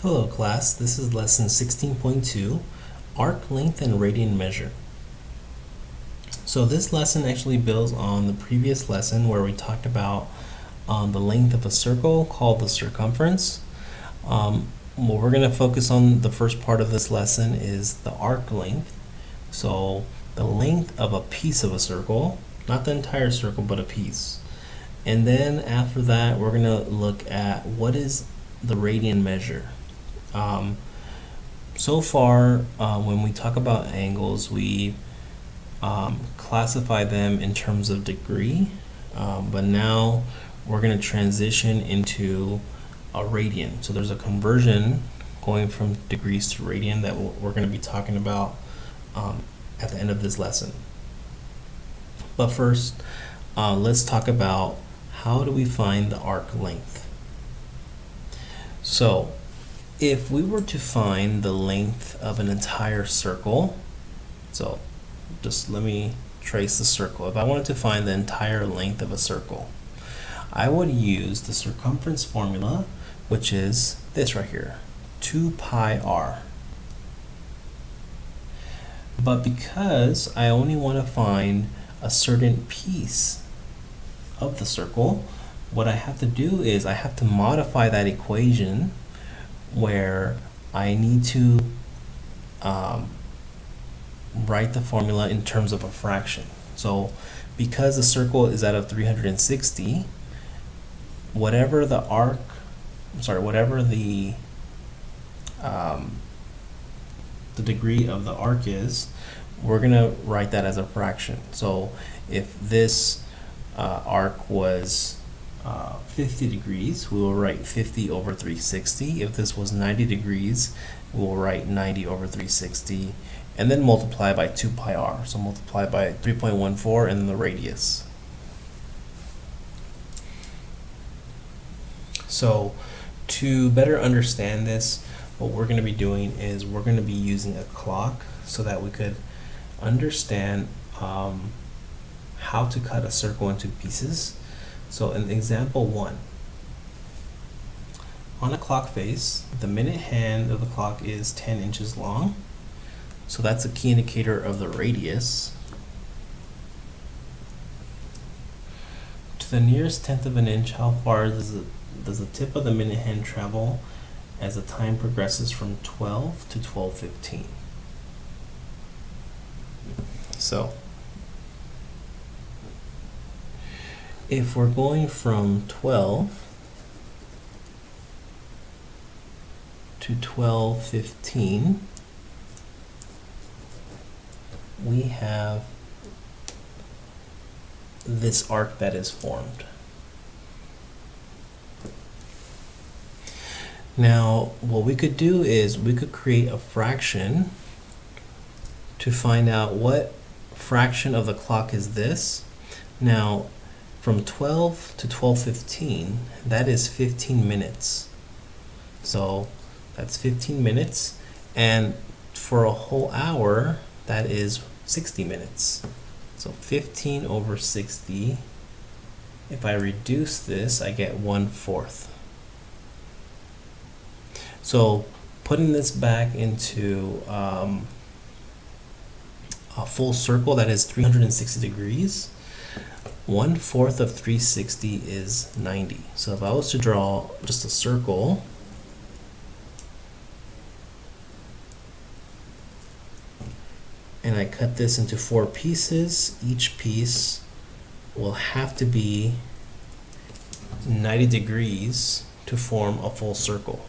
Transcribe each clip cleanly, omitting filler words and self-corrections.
Hello class, this is lesson 16.2, arc length and radian measure. So this lesson actually builds on the previous lesson where we talked about the length of a circle called the circumference. What we're going to focus on the first part of this lesson is the arc length. So the length of a piece of a circle, not the entire circle, but a piece. And then after that, we're going to look at what is the radian measure. So far, when we talk about angles, we classify them in terms of degree, but now we're going to transition into a radian. So there's a conversion going from degrees to radian that we're going to be talking about at the end of this lesson. But first, let's talk about how do we find the arc length. So if we were to find the length of an entire circle, so just let me trace the circle. If I wanted to find the entire length of a circle, I would use the circumference formula, which is this right here, 2 pi r. But because I only want to find a certain piece of the circle, what I have to do is I have to modify that equation where I need to write the formula in terms of a fraction. So because the circle is out of 360, whatever the degree of the arc is, we're gonna write that as a fraction. So if this arc was 50 degrees, we will write 50 over 360. If this was 90 degrees, we'll write 90 over 360, and then multiply by 2 pi r. So multiply by 3.14 and then the radius. So to better understand this, what we're going to be doing is we're going to be using a clock so that we could understand how to cut a circle into pieces. So in example 1, on a clock face, the minute hand of the clock is 10 inches long. So that's a key indicator of the radius. To the nearest tenth of an inch, how far does the tip of the minute hand travel as the time progresses from 12 to 12:15? So if we're going from 12 to 12:15, we have this arc that is formed. Now, what we could do is we could create a fraction to find out what fraction of the clock is this. Now, from 12 to 12:15, that is 15 minutes. So that's 15 minutes, and for a whole hour, that is 60 minutes. So 15 over 60, if I reduce this, I get 1/4. So putting this back into a full circle, that is 360 degrees, 1/4 of 360 is 90. So if I was to draw just a circle, and I cut this into 4 pieces, each piece will have to be 90 degrees to form a full circle.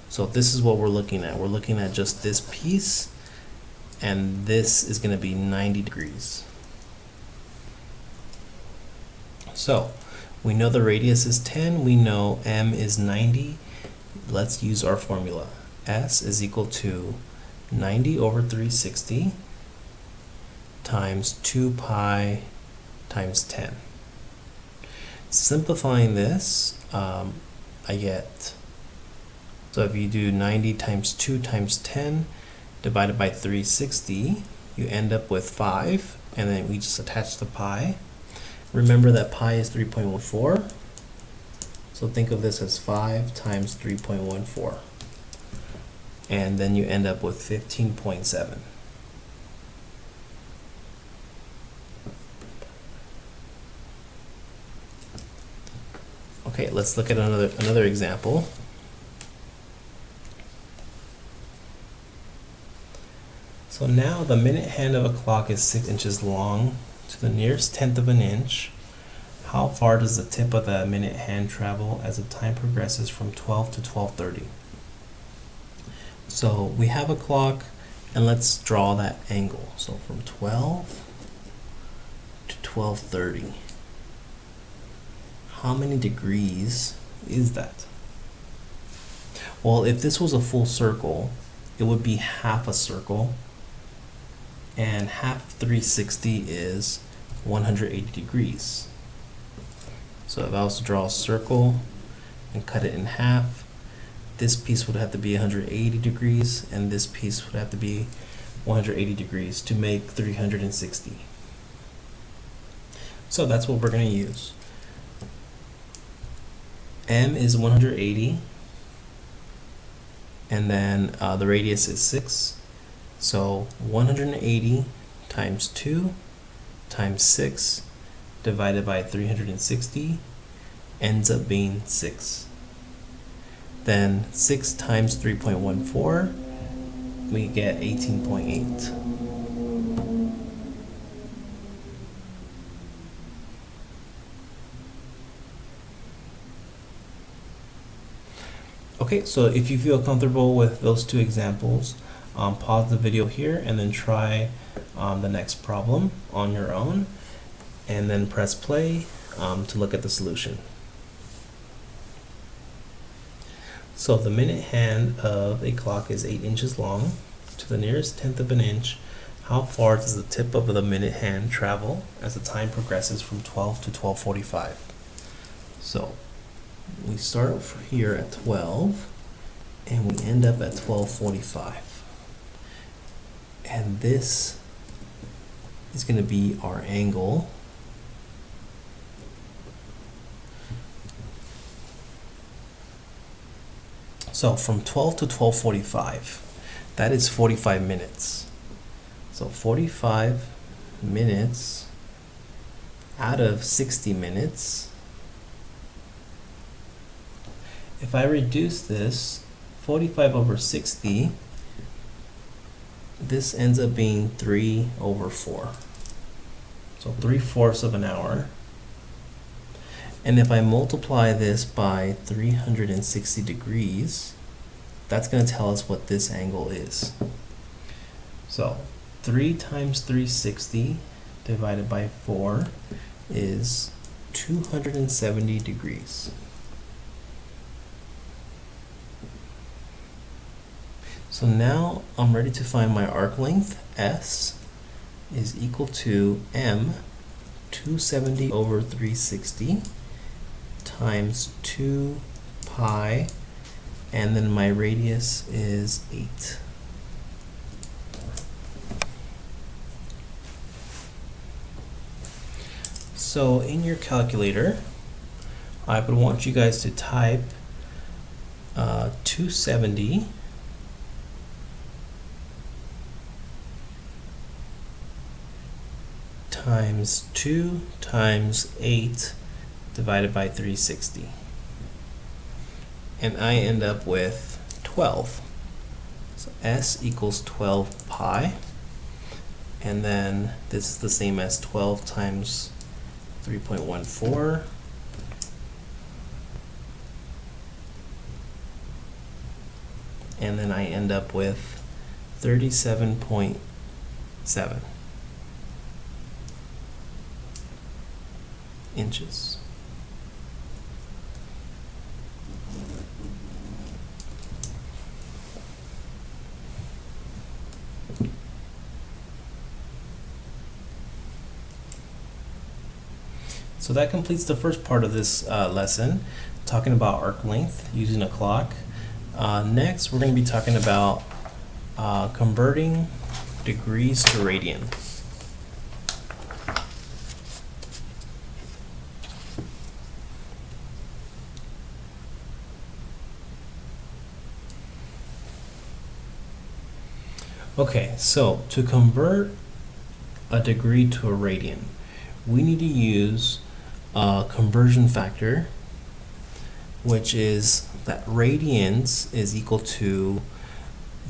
So this is what we're looking at. We're looking at just this piece, and this is going to be 90 degrees. So we know the radius is 10, we know m is 90. Let's use our formula. S is equal to 90 over 360 times 2 pi times 10. Simplifying this, I get, so if you do 90 times 2 times 10 divided by 360, you end up with 5, and then we just attach the pi. Remember that pi is 3.14, so think of this as 5 times 3.14. and then you end up with 15.7. Okay, let's look at another example. So now the minute hand of a clock is 6 inches long to the nearest tenth of an inch. How far does the tip of the minute hand travel as the time progresses from 12 to 12:30? So we have a clock, and let's draw that angle. So from 12 to 12:30. How many degrees is that? Well, if this was a full circle, it would be half a circle, and half of 360 is 180 degrees. So if I was to draw a circle and cut it in half, this piece would have to be 180 degrees, and this piece would have to be 180 degrees to make 360. So that's what we're going to use. M is 180, and then the radius is 6. So 180 times 2 times 6 divided by 360 ends up being 6. Then 6 times 3.14, we get 18.8. Okay, so if you feel comfortable with those two examples, pause the video here and then try the next problem on your own, and then press play to look at the solution. So the minute hand of a clock is 8 inches long to the nearest tenth of an inch. How far does the tip of the minute hand travel as the time progresses from 12 to 12:45? So we start here at 12 and we end up at 12:45. And this is going to be our angle. So from 12 to 12:45, that is 45 minutes. So 45 minutes out of 60 minutes. If I reduce this, 45 over 60, this ends up being 3/4. So 3/4 of an hour. And if I multiply this by 360 degrees, that's going to tell us what this angle is. So 3 times 360 divided by 4 is 270 degrees. So now I'm ready to find my arc length. S is equal to M 270 over 360 times 2 pi, and then my radius is 8. So in your calculator, I would want you guys to type 270 times 2 times 8 divided by 360. And I end up with 12. So S equals 12 pi. And then this is the same as 12 times 3.14. And then I end up with 37.7 inches. So that completes the first part of this lesson, talking about arc length using a clock. Next, we're going to be talking about converting degrees to radian. Okay, so to convert a degree to a radian, we need to use a conversion factor, which is that radians is equal to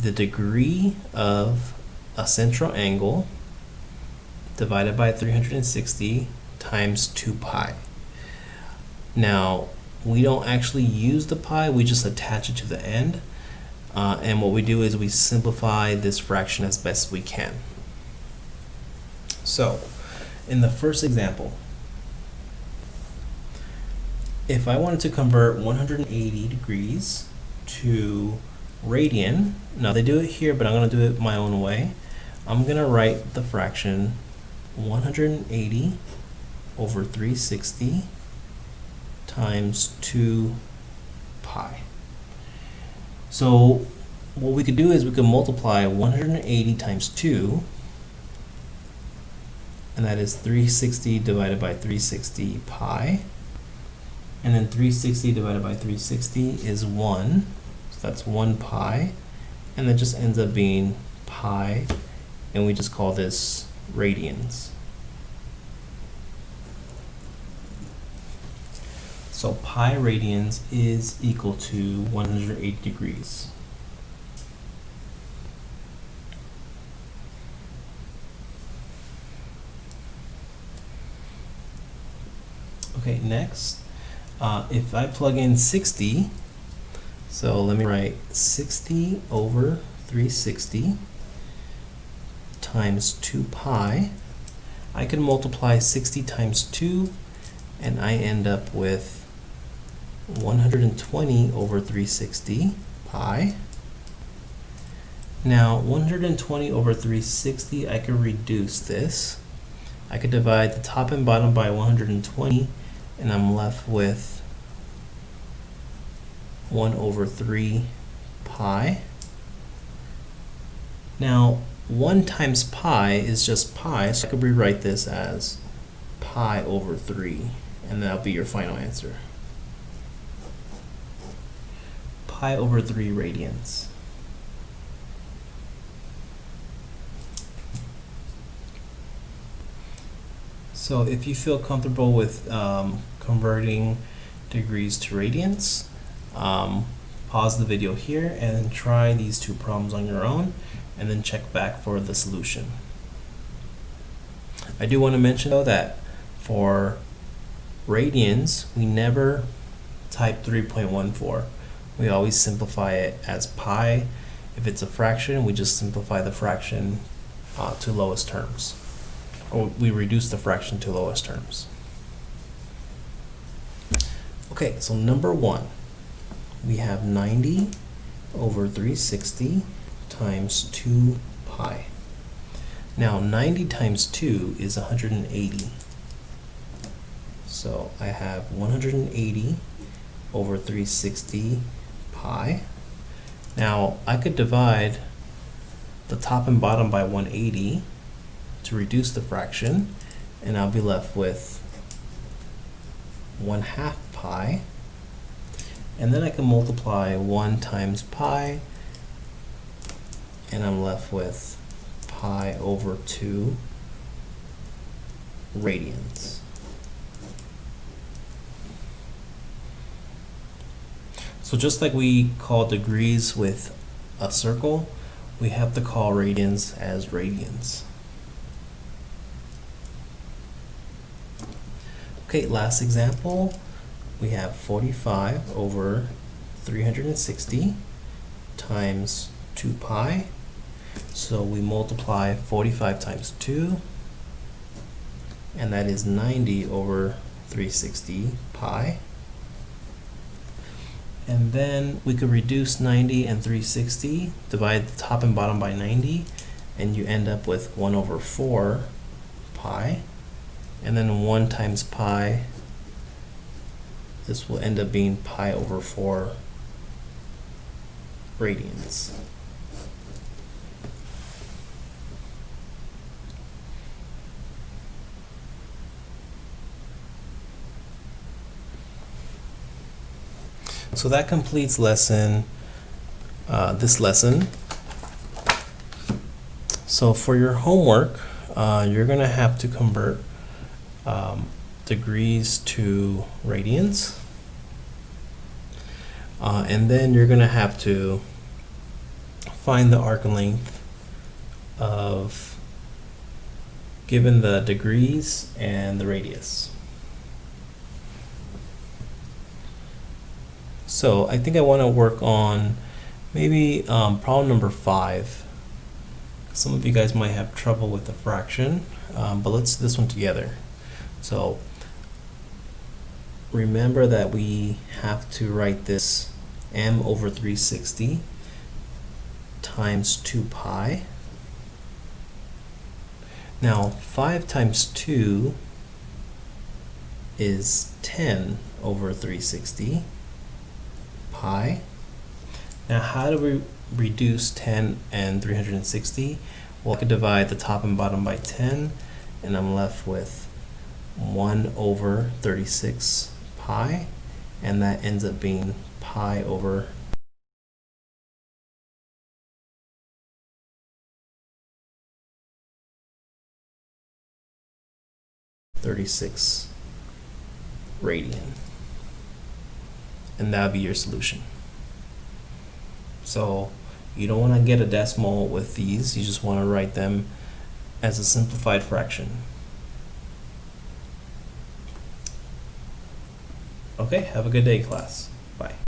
the degree of a central angle divided by 360 times 2 pi. Now, we don't actually use the pi, we just attach it to the end. And what we do is we simplify this fraction as best we can. So, in the first example, if I wanted to convert 180 degrees to radian, now they do it here, but I'm going to do it my own way. I'm going to write the fraction 180 over 360 times 2 pi. So what we could do is we could multiply 180 times 2, and that is 360 divided by 360 pi. And then 360 divided by 360 is 1, so that's 1 pi. And that just ends up being pi, and we just call this radians. So pi radians is equal to 180 degrees. Okay, next, if I plug in 60, so let me write 60 over 360 times 2 pi. I can multiply 60 times 2, and I end up with 120 over 360 pi. Now 120 over 360, I could reduce this. I could divide the top and bottom by 120, and I'm left with 1 over 3 pi. Now 1 times pi is just pi, so I could rewrite this as pi over 3, and that'll be your final answer. Pi over 3 radians. So if you feel comfortable with converting degrees to radians, pause the video here and try these two problems on your own, and then check back for the solution. I do want to mention though that for radians, we never type 3.14. We always simplify it as pi. If it's a fraction, we just simplify the fraction to lowest terms. Or we reduce the fraction to lowest terms. Okay, so number 1, we have 90 over 360 times 2 pi. Now 90 times 2 is 180. So I have 180 over 360 pi. Now I could divide the top and bottom by 180 to reduce the fraction, and I'll be left with 1/2 pi. And then I can multiply 1 times pi, and I'm left with pi over 2 radians. So just like we call degrees with a circle, we have to call radians as radians. Okay, last example, we have 45 over 360 times 2 pi. So we multiply 45 times 2, and that is 90 over 360 pi. And then we could reduce 90 and 360, divide the top and bottom by 90, and you end up with 1 over 4 pi. And then 1 times pi, this will end up being pi over 4 radians. So that completes this lesson. So for your homework, you're going to have to convert degrees to radians. And then you're going to have to find the arc length of given the degrees and the radius. So I think I want to work on maybe problem number 5. Some of you guys might have trouble with the fraction, but let's do this one together. So remember that we have to write this m over 360 times 2 pi. Now 5 times 2 is 10 over 360 pi. Now how do we reduce 10 and 360? Well, I could divide the top and bottom by 10, and I'm left with 1 over 36 pi, and that ends up being pi over 36 radian. And that would be your solution. So you don't want to get a decimal with these, you just want to write them as a simplified fraction. Okay, have a good day, class. Bye.